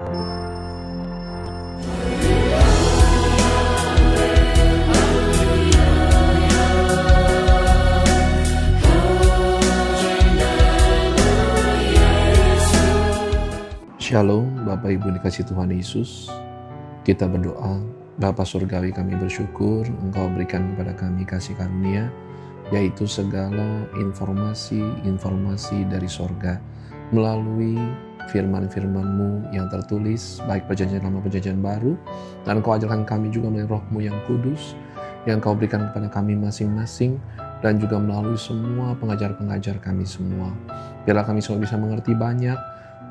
Shalom, Bapak Ibu dikasih Tuhan Yesus. Kita berdoa, Bapa Surgawi, kami bersyukur Engkau berikan kepada kami kasih karunia, yaitu segala informasi dari sorga melalui firman-firman-Mu yang tertulis, baik perjanjian lama perjanjian baru, dan Engkau ajarkan kami juga melalui Roh-Mu yang kudus, yang Engkau berikan kepada kami masing-masing, dan juga melalui semua pengajar-pengajar kami semua. Biarlah kami semua bisa mengerti banyak,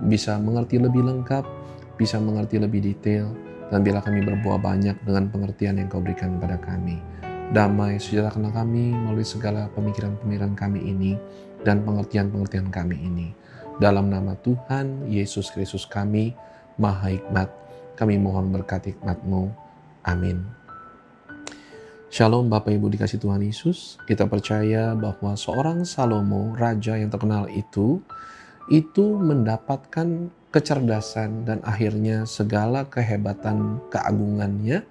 bisa mengerti lebih lengkap, bisa mengerti lebih detail, dan biarlah kami berbuah banyak dengan pengertian yang Kau berikan kepada kami. Damai sejahterakanlah kami melalui segala pemikiran-pemikiran kami ini dan pengertian-pengertian kami ini. Dalam nama Tuhan Yesus Kristus kami, Maha Hikmat, kami mohon berkat hikmat-Mu. Amin. Shalom Bapak Ibu dikasih Tuhan Yesus. Kita percaya bahwa seorang Salomo, raja yang terkenal itu mendapatkan kecerdasan dan akhirnya segala kehebatan keagungannya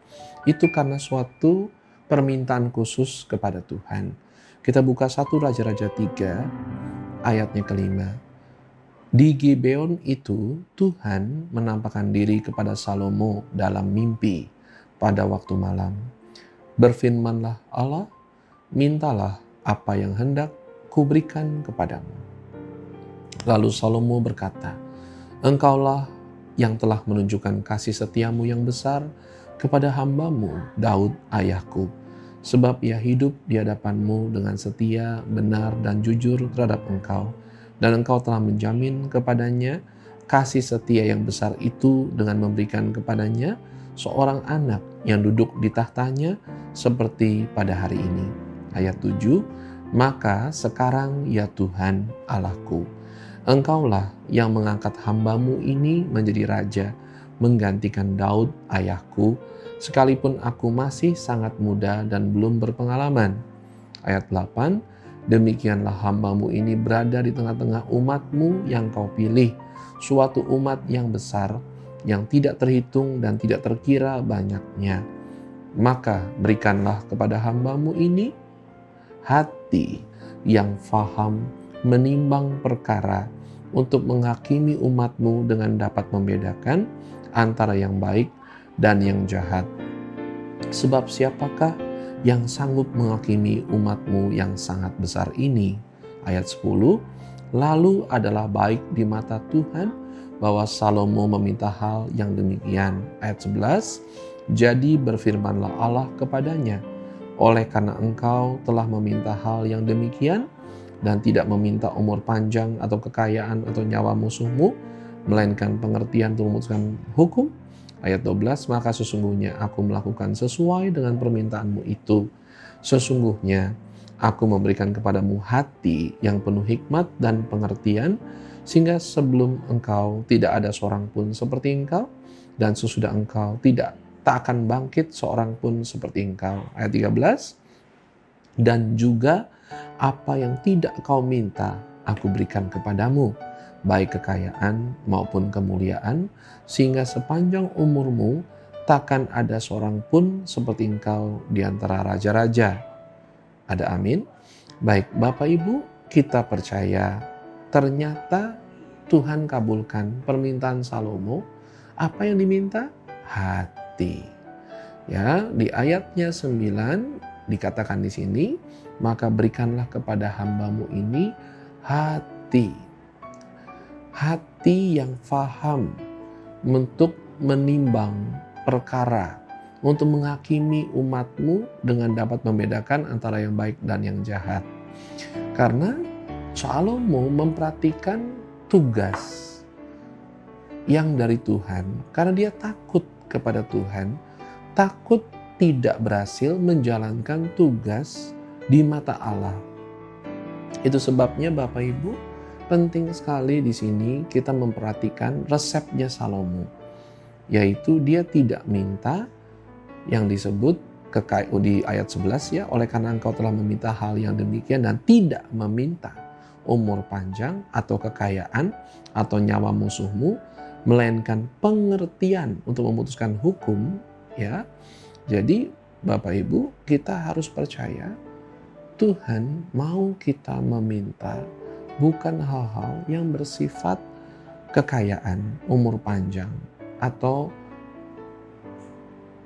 itu karena suatu permintaan khusus kepada Tuhan. Kita buka 1 Raja-Raja 3 ayatnya ke-5. Di Gibeon itu Tuhan menampakkan diri kepada Salomo dalam mimpi pada waktu malam. Berfirmanlah Allah, mintalah apa yang hendak kuberikan kepadamu. Lalu Salomo berkata, Engkaulah yang telah menunjukkan kasih setiamu yang besar kepada hamba-Mu Daud ayahku, sebab ia hidup di hadapan-Mu dengan setia, benar, dan jujur terhadap Engkau, dan Engkau telah menjamin kepadanya kasih setia yang besar itu dengan memberikan kepadanya seorang anak yang duduk di tahtanya seperti pada hari ini. Ayat 7, maka sekarang ya Tuhan Allahku, Engkaulah yang mengangkat hamba-Mu ini menjadi raja, menggantikan Daud ayahku, sekalipun aku masih sangat muda dan belum berpengalaman. Ayat 8, demikianlah hamba-Mu ini berada di tengah-tengah umat-Mu yang Kau pilih, suatu umat yang besar, yang tidak terhitung dan tidak terkira banyaknya. Maka berikanlah kepada hamba-Mu ini hati yang faham menimbang perkara, untuk menghakimi umat-Mu dengan dapat membedakan antara yang baik dan yang jahat. Sebab siapakah yang sanggup menghakimi umat-Mu yang sangat besar ini? Ayat 10, lalu adalah baik di mata Tuhan bahwa Salomo meminta hal yang demikian. Ayat 11, jadi berfirmanlah Allah kepadanya, oleh karena engkau telah meminta hal yang demikian, dan tidak meminta umur panjang atau kekayaan atau nyawa musuhmu, melainkan pengertian untuk memutuskan hukum. Ayat 12, maka sesungguhnya aku melakukan sesuai dengan permintaanmu itu. Sesungguhnya aku memberikan kepadamu hati yang penuh hikmat dan pengertian, sehingga sebelum engkau tidak ada seorang pun seperti engkau, dan sesudah engkau tak akan bangkit seorang pun seperti engkau. Ayat 13, dan juga apa yang tidak kau minta, aku berikan kepadamu, baik kekayaan maupun kemuliaan, sehingga sepanjang umurmu takkan ada seorang pun seperti engkau di antara raja-raja. Ada amin? Baik, Bapak Ibu, kita percaya ternyata Tuhan kabulkan permintaan Salomo. Apa yang diminta? Hati. Ya, di ayatnya 9 dikatakan di sini, maka berikanlah kepada hamba-Mu ini hati. Hati yang faham untuk menimbang perkara, untuk menghakimi umat-Mu dengan dapat membedakan antara yang baik dan yang jahat. Karena Salomo memperhatikan tugas yang dari Tuhan, karena dia takut kepada Tuhan, takut tidak berhasil menjalankan tugas di mata Allah. Itu sebabnya Bapak Ibu, penting sekali di sini kita memperhatikan resepnya Salomo, yaitu dia tidak minta yang disebut di ayat 11 ya, oleh karena engkau telah meminta hal yang demikian, dan tidak meminta umur panjang atau kekayaan atau nyawa musuhmu, melainkan pengertian untuk memutuskan hukum, ya. Jadi Bapak Ibu, kita harus percaya Tuhan mau kita meminta bukan hal-hal yang bersifat kekayaan, umur panjang, atau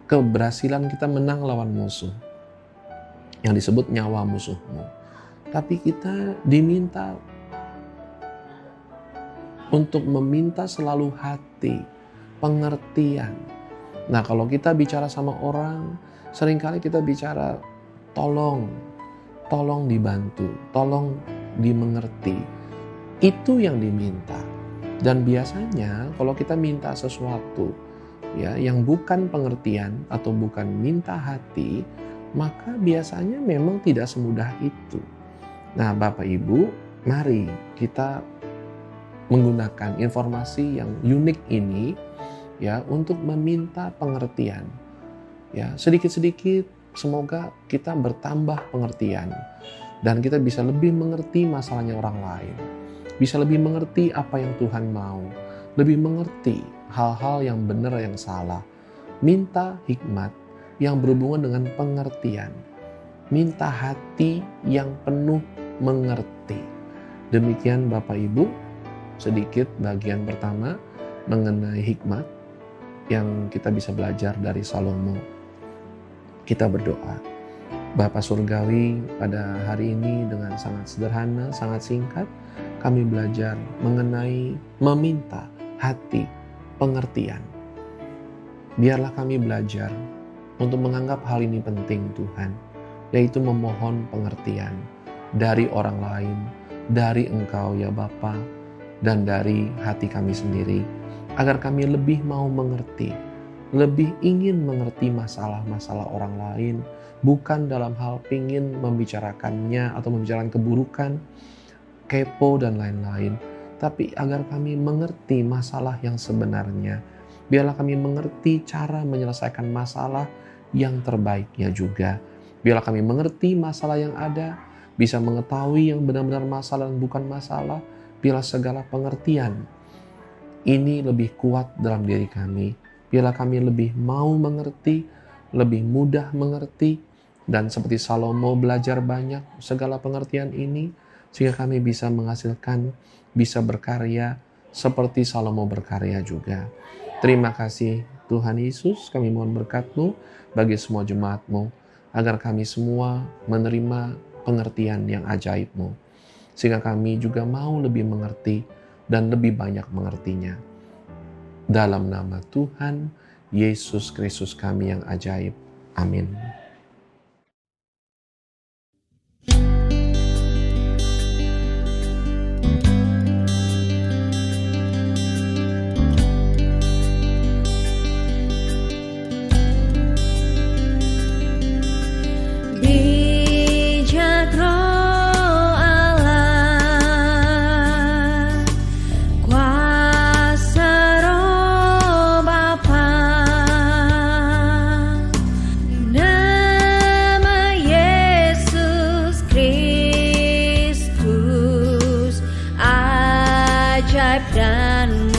keberhasilan kita menang lawan musuh yang disebut nyawa musuhmu. Tapi kita diminta untuk meminta selalu hati, pengertian. Nah, kalau kita bicara sama orang, seringkali kita bicara tolong dibantu, tolong dimengerti. Itu yang diminta. Dan biasanya kalau kita minta sesuatu ya yang bukan pengertian atau bukan minta hati, maka biasanya memang tidak semudah itu. Nah, Bapak Ibu, mari kita menggunakan informasi yang unik ini ya untuk meminta pengertian. Ya, sedikit-sedikit semoga kita bertambah pengertian dan kita bisa lebih mengerti masalahnya orang lain. Bisa lebih mengerti apa yang Tuhan mau, lebih mengerti hal-hal yang benar yang salah. Minta hikmat yang berhubungan dengan pengertian. Minta hati yang penuh mengerti. Demikian Bapak Ibu, sedikit bagian pertama mengenai hikmat yang kita bisa belajar dari Salomo. Kita berdoa. Bapa Surgawi, pada hari ini dengan sangat sederhana, sangat singkat, kami belajar mengenai meminta hati pengertian. Biarlah kami belajar untuk menganggap hal ini penting Tuhan, yaitu memohon pengertian dari orang lain, dari Engkau ya Bapa, dan dari hati kami sendiri, agar kami lebih mau mengerti, lebih ingin mengerti masalah-masalah orang lain, bukan dalam hal ingin membicarakannya atau membicarakan keburukan, kepo dan lain-lain, tapi agar kami mengerti masalah yang sebenarnya. Biarlah kami mengerti cara menyelesaikan masalah yang terbaiknya juga. Biarlah kami mengerti masalah yang ada, bisa mengetahui yang benar-benar masalah dan bukan masalah. Biarlah segala pengertian ini lebih kuat dalam diri kami. Biarlah kami lebih mau mengerti, lebih mudah mengerti, dan seperti Salomo belajar banyak segala pengertian ini, sehingga kami bisa menghasilkan, bisa berkarya seperti Salomo berkarya juga. Terima kasih Tuhan Yesus, kami mohon berkat-Mu bagi semua jemaat-Mu, agar kami semua menerima pengertian yang ajaib-Mu, sehingga kami juga mau lebih mengerti dan lebih banyak mengertinya. Dalam nama Tuhan Yesus Kristus kami yang ajaib. Amin. Dan